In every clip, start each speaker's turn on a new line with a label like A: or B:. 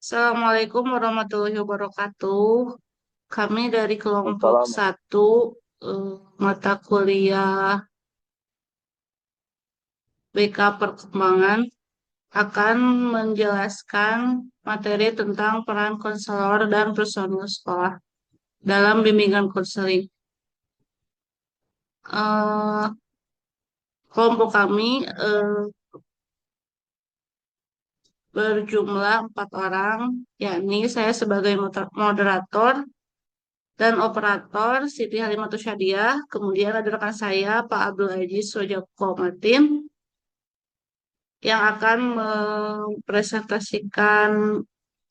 A: Assalamualaikum warahmatullahi wabarakatuh. Kami dari kelompok
B: Assalam.
A: satu eh, mata kuliah BK Perkembangan akan menjelaskan materi tentang peran konselor dan personil sekolah dalam bimbingan konseling. Eh, Kelompok kami berjumlah 4 orang, yakni saya sebagai moderator dan operator Siti Halimatus Syadiah. Kemudian ada rekan saya Pak Abdul Aziz Sojako Martin yang akan mempresentasikan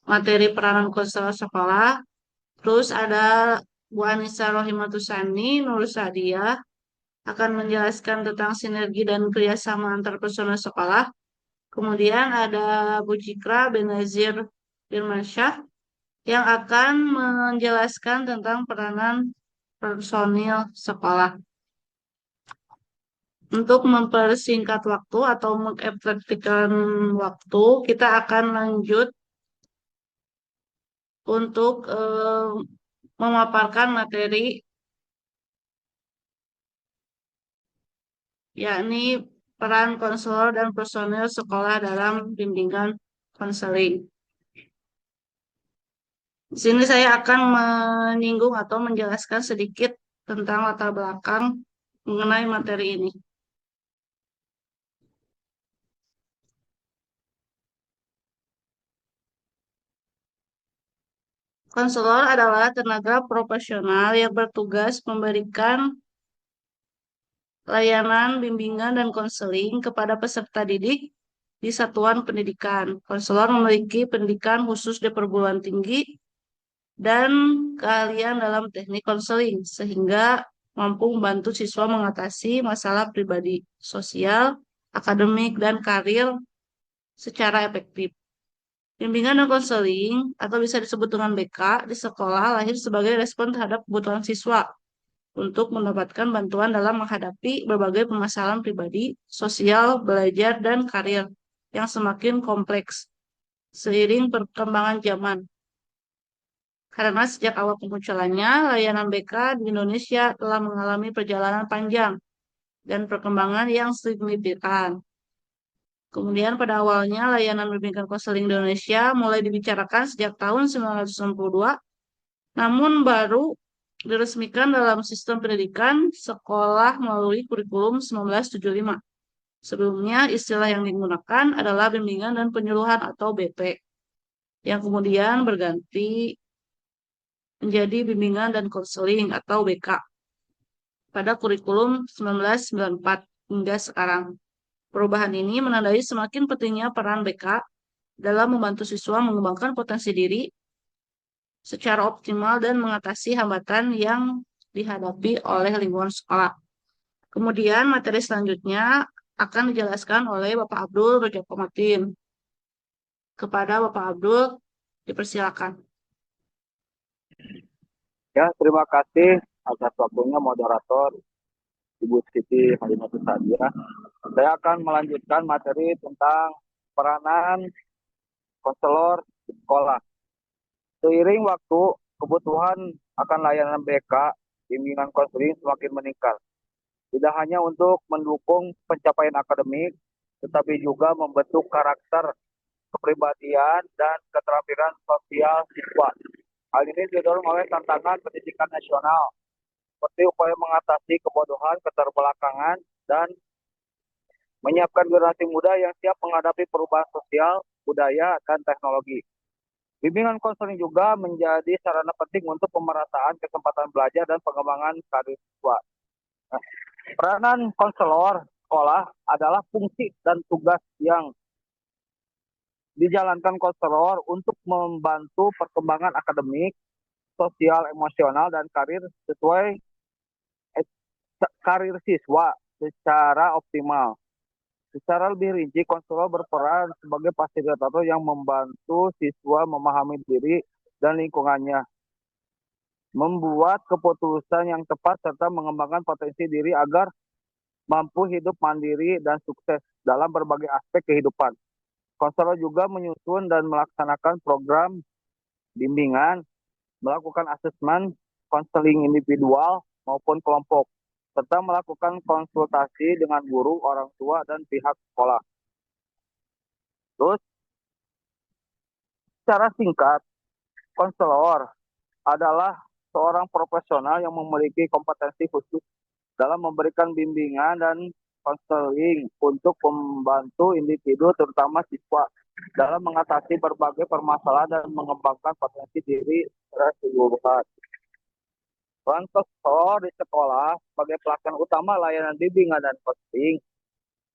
A: materi peranan konselor sekolah. Terus ada Bu Anissa Rohimatusani Nur Sadiah akan menjelaskan tentang sinergi dan kerjasama antar personel sekolah. Kemudian ada Bu Cikra Benazir Firmansyah yang akan menjelaskan tentang peranan personil sekolah. Untuk mempersingkat waktu atau mengefektifkan waktu, kita akan lanjut untuk memaparkan materi, yakni peran konselor dan personil sekolah dalam bimbingan konseling. Di sini saya akan menyinggung atau menjelaskan sedikit tentang latar belakang mengenai materi ini. Konselor adalah tenaga profesional yang bertugas memberikan layanan bimbingan dan konseling kepada peserta didik di satuan pendidikan. Konselor memiliki pendidikan khusus di perguruan tinggi dan keahlian dalam teknik konseling, sehingga mampu membantu siswa mengatasi masalah pribadi, sosial, akademik, dan karir secara efektif. Bimbingan dan konseling, atau bisa disebut dengan BK, di sekolah lahir sebagai respon terhadap kebutuhan siswa untuk mendapatkan bantuan dalam menghadapi berbagai permasalahan pribadi, sosial, belajar, dan karir yang semakin kompleks seiring perkembangan zaman. Karena sejak awal kemunculannya, layanan BK di Indonesia telah mengalami perjalanan panjang dan perkembangan yang signifikan. Kemudian pada awalnya layanan bimbingan konseling di Indonesia mulai dibicarakan sejak tahun 1962, namun baru diresmikan dalam sistem pendidikan sekolah melalui kurikulum 1975. Sebelumnya istilah yang digunakan adalah bimbingan dan penyuluhan atau BP, yang kemudian berganti menjadi bimbingan dan konseling atau BK pada kurikulum 1994 hingga sekarang. Perubahan ini menandai semakin pentingnya peran BK dalam membantu siswa mengembangkan potensi diri secara optimal dan mengatasi hambatan yang dihadapi oleh lingkungan sekolah. Kemudian materi selanjutnya akan dijelaskan oleh Bapak Abdul Rojoko Matin. Kepada Bapak Abdul, dipersilakan.
B: Ya, terima kasih atas waktunya moderator Ibu Siti Halimatus Syadiah. Saya akan melanjutkan materi tentang peranan konselor di sekolah. Seiring waktu, kebutuhan akan layanan BK, bimbingan konseling semakin meningkat. Tidak hanya untuk mendukung pencapaian akademik, tetapi juga membentuk karakter, kepribadian, dan keterampilan sosial siswa. Hal ini didorong oleh tantangan pendidikan nasional, seperti upaya mengatasi kebodohan, keterbelakangan, dan menyiapkan generasi muda yang siap menghadapi perubahan sosial, budaya, dan teknologi. Bimbingan konseling juga menjadi sarana penting untuk pemerataan kesempatan belajar dan pengembangan karir siswa. Nah, peranan konselor sekolah adalah fungsi dan tugas yang dijalankan konselor untuk membantu perkembangan akademik, sosial, emosional, dan karir sesuai karir siswa secara optimal. Secara lebih rinci, konselor berperan sebagai fasilitator yang membantu siswa memahami diri dan lingkungannya, membuat keputusan yang tepat, serta mengembangkan potensi diri agar mampu hidup mandiri dan sukses dalam berbagai aspek kehidupan. Konselor juga menyusun dan melaksanakan program bimbingan, melakukan asesmen konseling individual maupun kelompok, serta melakukan konsultasi dengan guru, orang tua, dan pihak sekolah. Terus, secara singkat, konselor adalah seorang profesional yang memiliki kompetensi khusus dalam memberikan bimbingan dan konseling untuk membantu individu, terutama siswa, dalam mengatasi berbagai permasalahan dan mengembangkan potensi diri secara keseluruhan. Peran konselor di sekolah sebagai pelaksana utama layanan bimbingan dan konseling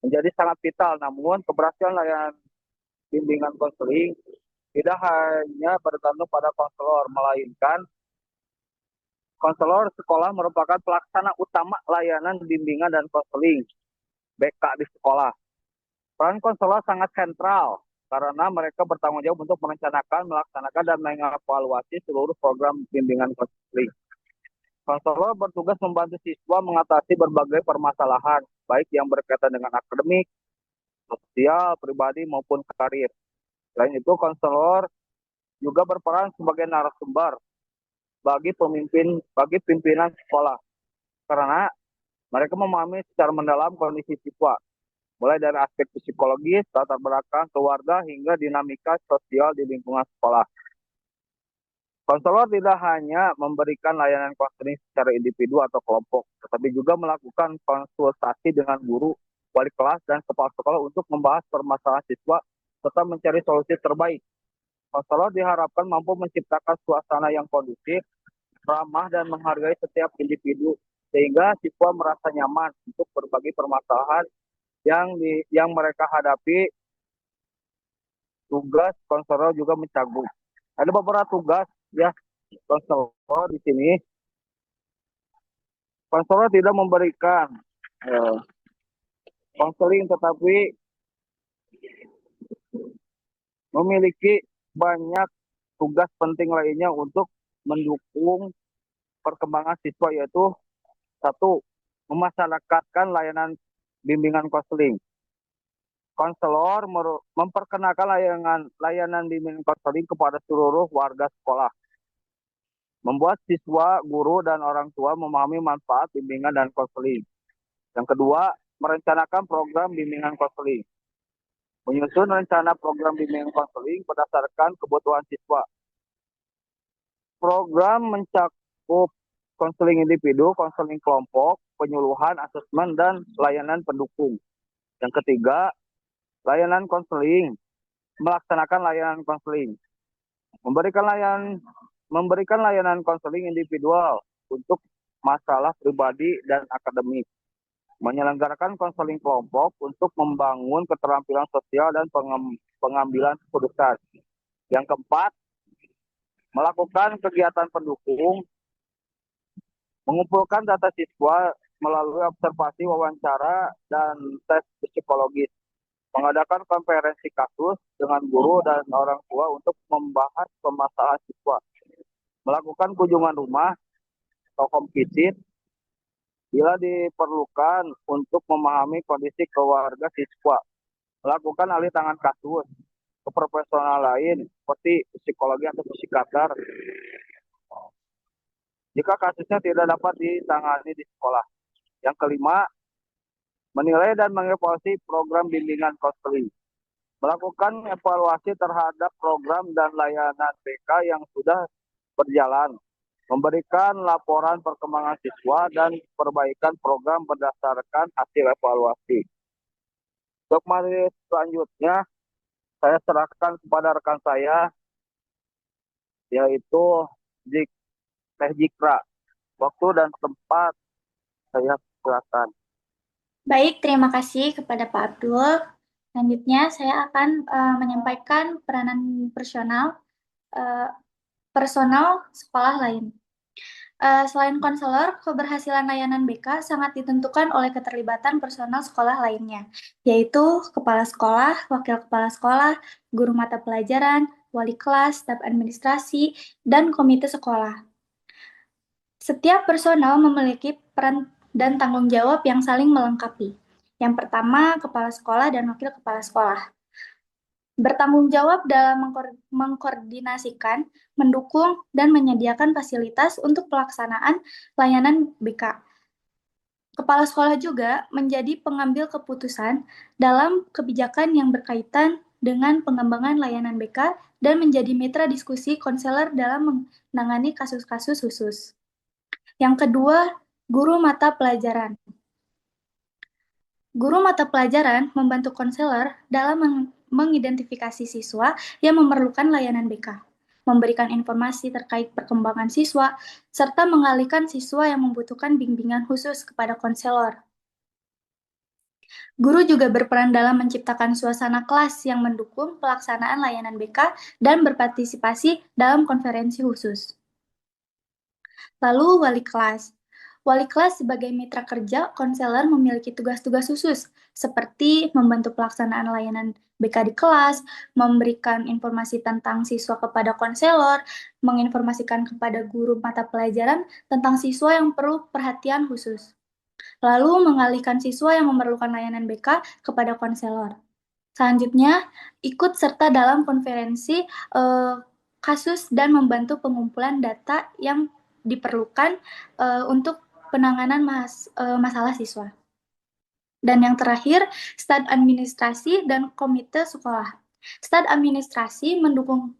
B: menjadi sangat vital. Namun, keberhasilan layanan bimbingan konseling tidak hanya bergantung pada konselor, melainkan konselor sekolah merupakan pelaksana utama layanan bimbingan dan konseling BK di sekolah. Peran konselor sangat sentral karena mereka bertanggung jawab untuk merencanakan, melaksanakan, dan mengevaluasi seluruh program bimbingan konseling. Konselor bertugas membantu siswa mengatasi berbagai permasalahan, baik yang berkaitan dengan akademik, sosial, pribadi, maupun karir. Selain itu, konselor juga berperan sebagai narasumber bagi pimpinan sekolah, karena mereka memahami secara mendalam kondisi siswa, mulai dari aspek psikologis, latar belakang keluarga, hingga dinamika sosial di lingkungan sekolah. Konselor tidak hanya memberikan layanan konseling secara individu atau kelompok, tetapi juga melakukan konsultasi dengan guru, wali kelas, dan kepala sekolah untuk membahas permasalahan siswa serta mencari solusi terbaik. Konselor diharapkan mampu menciptakan suasana yang kondusif, ramah, dan menghargai setiap individu, sehingga siswa merasa nyaman untuk berbagi permasalahan yang mereka hadapi. Tugas konselor juga mencakup. Ada beberapa tugas ya konselor di sini. Konselor tidak memberikan konseling, tetapi memiliki banyak tugas penting lainnya untuk mendukung perkembangan siswa, yaitu satu, memasyarakatkan layanan bimbingan konseling. Konselor memperkenalkan layanan bimbingan konseling kepada seluruh warga sekolah, membuat siswa, guru, dan orang tua memahami manfaat bimbingan dan konseling. Yang kedua, merencanakan program bimbingan konseling, menyusun rencana program bimbingan konseling berdasarkan kebutuhan siswa. Program mencakup konseling individu, konseling kelompok, penyuluhan, asesmen, dan layanan pendukung. Yang ketiga, layanan konseling, melaksanakan layanan konseling, memberikan layanan konseling individual untuk masalah pribadi dan akademik, menyelenggarakan konseling kelompok untuk membangun keterampilan sosial dan pengambilan keputusan. Yang keempat, melakukan kegiatan pendukung, mengumpulkan data siswa melalui observasi, wawancara, dan tes psikologis, mengadakan konferensi kasus dengan guru dan orang tua untuk membahas permasalahan siswa, melakukan kunjungan rumah atau home visit bila diperlukan untuk memahami kondisi keluarga siswa, melakukan alih tangan kasus ke profesional lain seperti psikologi atau psikiater jika kasusnya tidak dapat ditangani di sekolah. Yang kelima, menilai dan mengevaluasi program bimbingan konseling, melakukan evaluasi terhadap program dan layanan BK yang sudah berjalan, memberikan laporan perkembangan siswa dan perbaikan program berdasarkan hasil evaluasi. Untuk materi selanjutnya, saya serahkan kepada rekan saya, yaitu Teh Jikra. Waktu dan tempat saya serahkan.
C: Baik, terima kasih kepada Pak Abdul. Selanjutnya saya akan menyampaikan peranan personal sekolah lain. Selain konselor, keberhasilan layanan BK sangat ditentukan oleh keterlibatan personal sekolah lainnya, yaitu kepala sekolah, wakil kepala sekolah, guru mata pelajaran, wali kelas, staf administrasi, dan komite sekolah. Setiap personal memiliki peran dan tanggung jawab yang saling melengkapi. Yang pertama, kepala sekolah dan wakil kepala sekolah. Bertanggung jawab dalam mengkoordinasikan, mendukung, dan menyediakan fasilitas untuk pelaksanaan layanan BK. Kepala sekolah juga menjadi pengambil keputusan dalam kebijakan yang berkaitan dengan pengembangan layanan BK dan menjadi mitra diskusi konselor dalam menangani kasus-kasus khusus. Yang kedua, guru mata pelajaran. Guru mata pelajaran membantu konselor dalam mengidentifikasi siswa yang memerlukan layanan BK, memberikan informasi terkait perkembangan siswa, serta mengalihkan siswa yang membutuhkan bimbingan khusus kepada konselor. Guru juga berperan dalam menciptakan suasana kelas yang mendukung pelaksanaan layanan BK dan berpartisipasi dalam konferensi khusus. Lalu wali kelas. Wali kelas sebagai mitra kerja konselor memiliki tugas-tugas khusus seperti membantu pelaksanaan layanan BK di kelas, memberikan informasi tentang siswa kepada konselor, menginformasikan kepada guru mata pelajaran tentang siswa yang perlu perhatian khusus. Lalu mengalihkan siswa yang memerlukan layanan BK kepada konselor. Selanjutnya, ikut serta dalam konferensi kasus dan membantu pengumpulan data yang diperlukan untuk penanganan masalah siswa. Dan yang terakhir, staf administrasi dan komite sekolah. Staf administrasi mendukung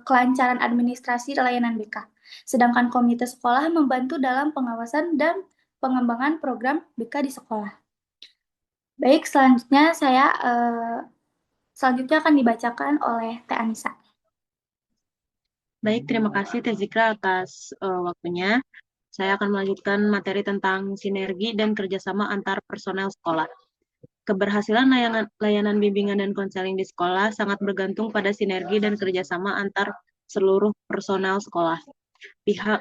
C: kelancaran administrasi layanan BK, sedangkan komite sekolah membantu dalam pengawasan dan pengembangan program BK di sekolah. Baik, selanjutnya akan dibacakan oleh Teh Anissa.
D: Baik, terima kasih Teh Zikra atas waktunya. Saya akan melanjutkan materi tentang sinergi dan kerjasama antar personel sekolah. Keberhasilan layanan bimbingan dan konseling di sekolah sangat bergantung pada sinergi dan kerjasama antar seluruh personel sekolah.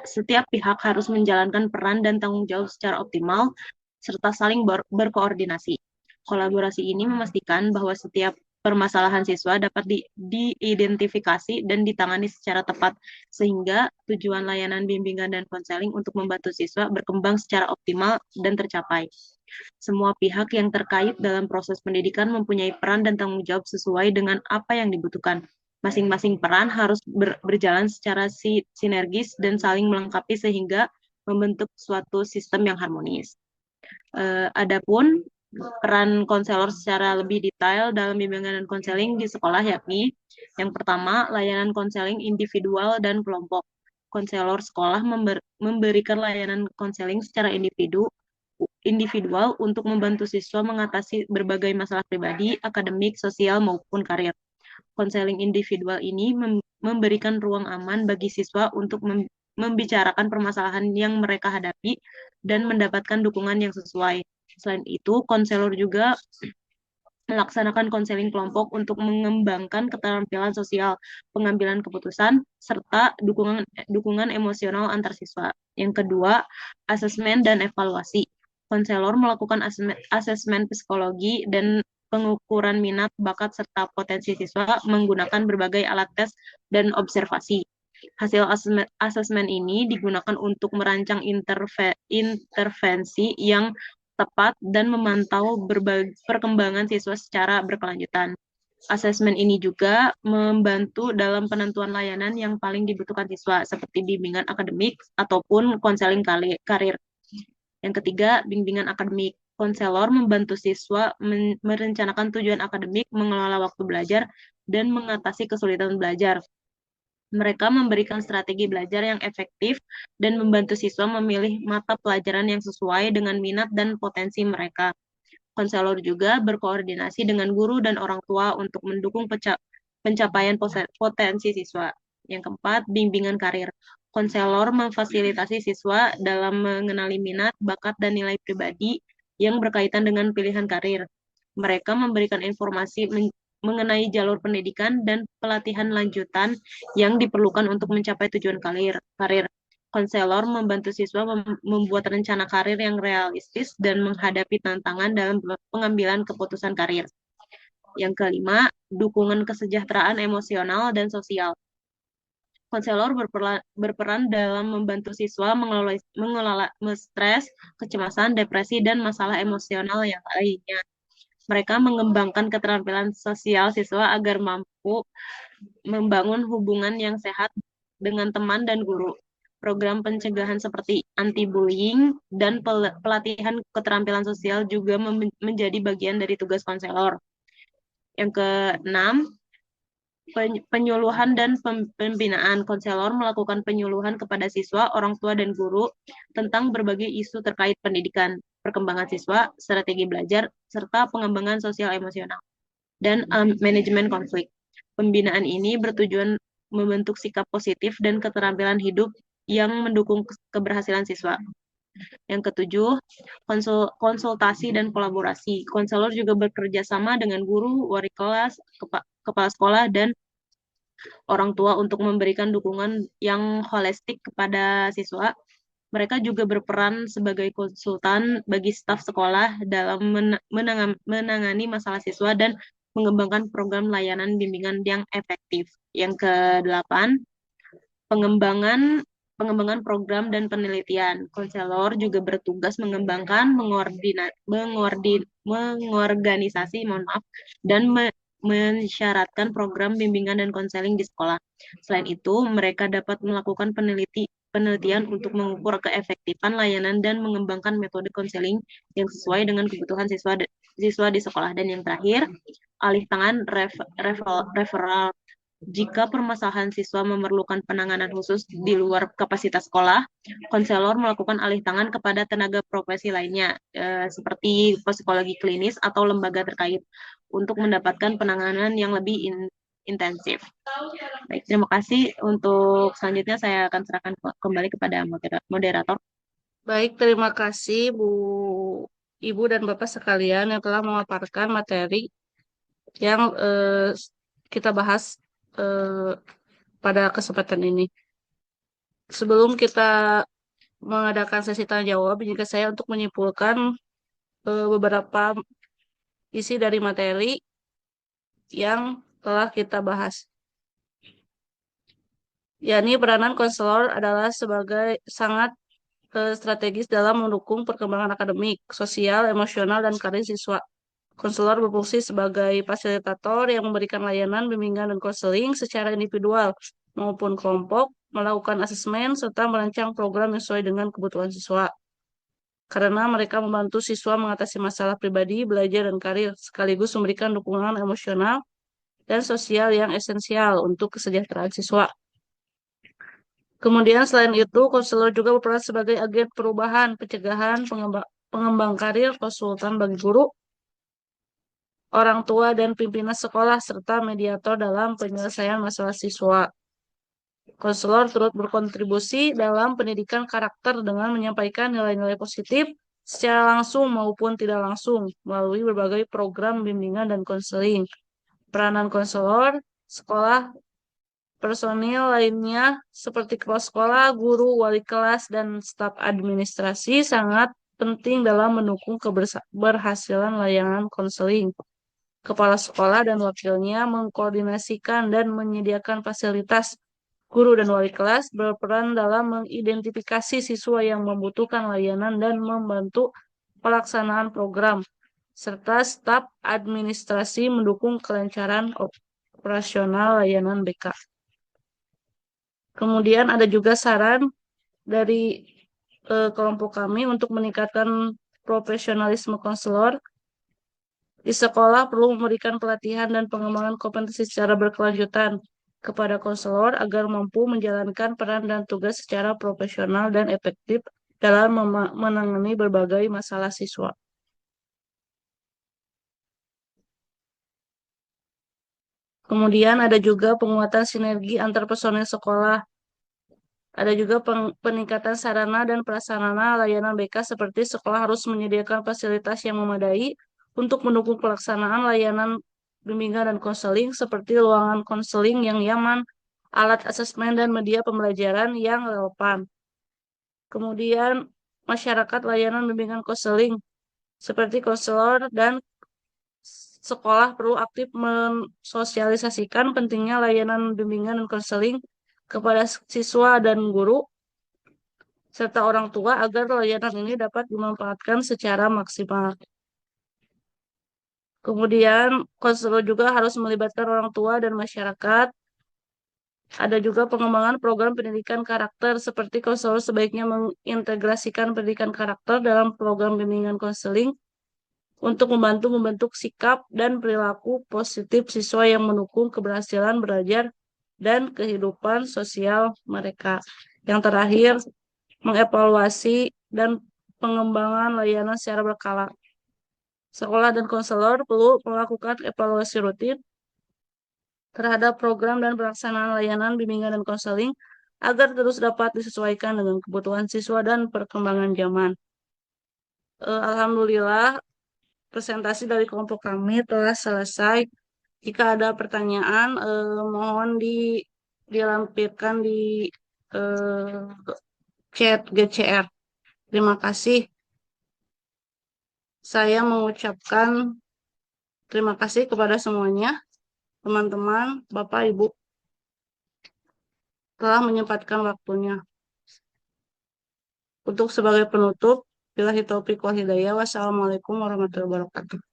D: Setiap pihak harus menjalankan peran dan tanggung jawab secara optimal, serta saling berkoordinasi. Kolaborasi ini memastikan bahwa setiap permasalahan siswa dapat diidentifikasi dan ditangani secara tepat, sehingga tujuan layanan bimbingan dan konseling untuk membantu siswa berkembang secara optimal dan tercapai. Semua pihak yang terkait dalam proses pendidikan mempunyai peran dan tanggung jawab sesuai dengan apa yang dibutuhkan. Masing-masing peran harus berjalan secara sinergis dan saling melengkapi sehingga membentuk suatu sistem yang harmonis. Adapun peran konselor secara lebih detail dalam bimbingan dan konseling di sekolah yakni yang pertama, layanan konseling individual dan kelompok. Konselor sekolah memberikan layanan konseling secara individual untuk membantu siswa mengatasi berbagai masalah pribadi, akademik, sosial, maupun karir. Konseling individual ini memberikan ruang aman bagi siswa untuk membicarakan permasalahan yang mereka hadapi dan mendapatkan dukungan yang sesuai. Selain itu, konselor juga melaksanakan konseling kelompok untuk mengembangkan keterampilan sosial, pengambilan keputusan, serta dukungan emosional antar siswa. Yang kedua, asesmen dan evaluasi. Konselor melakukan asesmen psikologi dan pengukuran minat, bakat, serta potensi siswa menggunakan berbagai alat tes dan observasi. Hasil asesmen ini digunakan untuk merancang intervensi yang tepat dan memantau perkembangan siswa secara berkelanjutan. Asesmen ini juga membantu dalam penentuan layanan yang paling dibutuhkan siswa, seperti bimbingan akademik ataupun konseling karir. Yang ketiga, bimbingan akademik. Konselor membantu siswa merencanakan tujuan akademik, mengelola waktu belajar, dan mengatasi kesulitan belajar. Mereka memberikan strategi belajar yang efektif dan membantu siswa memilih mata pelajaran yang sesuai dengan minat dan potensi mereka. Konselor juga berkoordinasi dengan guru dan orang tua untuk mendukung pencapaian potensi siswa. Yang keempat, bimbingan karir. Konselor memfasilitasi siswa dalam mengenali minat, bakat, dan nilai pribadi yang berkaitan dengan pilihan karir. Mereka memberikan informasi mengenai jalur pendidikan dan pelatihan lanjutan yang diperlukan untuk mencapai tujuan karir. Konselor membantu siswa membuat rencana karir yang realistis dan menghadapi tantangan dalam pengambilan keputusan karir. Yang kelima, dukungan kesejahteraan emosional dan sosial. Konselor berperan dalam membantu siswa mengelola stres, kecemasan, depresi, dan masalah emosional yang lainnya. Mereka mengembangkan keterampilan sosial siswa agar mampu membangun hubungan yang sehat dengan teman dan guru. Program pencegahan seperti anti-bullying dan pelatihan keterampilan sosial juga menjadi bagian dari tugas konselor. Yang keenam, penyuluhan dan pembinaan. Konselor melakukan penyuluhan kepada siswa, orang tua, dan guru tentang berbagai isu terkait pendidikan, perkembangan siswa, strategi belajar, serta pengembangan sosial emosional, dan manajemen konflik. Pembinaan ini bertujuan membentuk sikap positif dan keterampilan hidup yang mendukung keberhasilan siswa. Yang ketujuh, konsultasi dan kolaborasi. Konselor juga bekerja sama dengan guru, wali kelas, kepala sekolah, dan orang tua untuk memberikan dukungan yang holistik kepada siswa. Mereka juga berperan sebagai konsultan bagi staf sekolah dalam menangani masalah siswa dan mengembangkan program layanan bimbingan yang efektif. Yang kedelapan, pengembangan program dan penelitian. Konselor juga bertugas mengembangkan, mengorganisasi, dan mensyaratkan program bimbingan dan konseling di sekolah. Selain itu, mereka dapat melakukan penelitian untuk mengukur keefektifan layanan dan mengembangkan metode konseling yang sesuai dengan kebutuhan siswa di sekolah. Dan yang terakhir, alih tangan referral. Jika permasalahan siswa memerlukan penanganan khusus di luar kapasitas sekolah, konselor melakukan alih tangan kepada tenaga profesi lainnya, seperti psikologi klinis atau lembaga terkait, untuk mendapatkan penanganan yang lebih intensif. Baik, terima kasih. Untuk selanjutnya saya akan serahkan kembali kepada moderator.
A: Baik, terima kasih Bu Ibu dan Bapak sekalian yang telah memaparkan materi yang kita bahas pada kesempatan ini. Sebelum kita mengadakan sesi tanya jawab, izinkan saya untuk menyimpulkan beberapa isi dari materi yang telah kita bahas. Yakni peranan konselor adalah sebagai sangat strategis dalam mendukung perkembangan akademik, sosial, emosional, dan karir siswa. Konselor berfungsi sebagai fasilitator yang memberikan layanan bimbingan dan konseling secara individual maupun kelompok, melakukan asesmen, serta merancang program yang sesuai dengan kebutuhan siswa. Karena mereka membantu siswa mengatasi masalah pribadi, belajar, dan karir, sekaligus memberikan dukungan emosional dan sosial yang esensial untuk kesejahteraan siswa. Kemudian selain itu, konselor juga berperan sebagai agen perubahan, pencegahan, pengembang karir, konsultan bagi guru, orang tua, dan pimpinan sekolah, serta mediator dalam penyelesaian masalah siswa. Konselor turut berkontribusi dalam pendidikan karakter dengan menyampaikan nilai-nilai positif secara langsung maupun tidak langsung melalui berbagai program bimbingan dan konseling. Peranan konselor, sekolah, personil lainnya seperti kepala sekolah, guru, wali kelas, dan staf administrasi sangat penting dalam mendukung keberhasilan layanan konseling. Kepala sekolah dan wakilnya mengkoordinasikan dan menyediakan fasilitas. Guru dan wali kelas berperan dalam mengidentifikasi siswa yang membutuhkan layanan dan membantu pelaksanaan program, serta staf administrasi mendukung kelancaran operasional layanan BK. Kemudian ada juga saran dari kelompok kami untuk meningkatkan profesionalisme konselor. Di sekolah perlu memberikan pelatihan dan pengembangan kompetensi secara berkelanjutan kepada konselor agar mampu menjalankan peran dan tugas secara profesional dan efektif dalam menangani berbagai masalah siswa. Kemudian ada juga penguatan sinergi antar personel sekolah. Ada juga peningkatan sarana dan prasarana layanan BK seperti sekolah harus menyediakan fasilitas yang memadai untuk mendukung pelaksanaan layanan bimbingan dan konseling seperti ruangan konseling yang nyaman, alat asesmen, dan media pembelajaran yang relevan. Kemudian masyarakat layanan bimbingan konseling seperti konselor dan sekolah perlu aktif mensosialisasikan pentingnya layanan bimbingan dan konseling kepada siswa dan guru serta orang tua agar layanan ini dapat dimanfaatkan secara maksimal. Kemudian konselor juga harus melibatkan orang tua dan masyarakat. Ada juga pengembangan program pendidikan karakter seperti konselor sebaiknya mengintegrasikan pendidikan karakter dalam program bimbingan konseling untuk membantu membentuk sikap dan perilaku positif siswa yang mendukung keberhasilan belajar dan kehidupan sosial mereka. Yang terakhir, mengevaluasi dan pengembangan layanan secara berkala. Sekolah dan konselor perlu melakukan evaluasi rutin terhadap program dan pelaksanaan layanan bimbingan dan konseling agar terus dapat disesuaikan dengan kebutuhan siswa dan perkembangan zaman. Alhamdulillah, presentasi dari kelompok kami telah selesai. Jika ada pertanyaan, mohon dilampirkan di eh, chat GCR. Terima kasih. Saya mengucapkan terima kasih kepada semuanya, teman-teman, Bapak, Ibu, telah menyempatkan waktunya. Untuk sebagai penutup, billahi taufiq wal hidayah. Wassalamualaikum warahmatullahi wabarakatuh.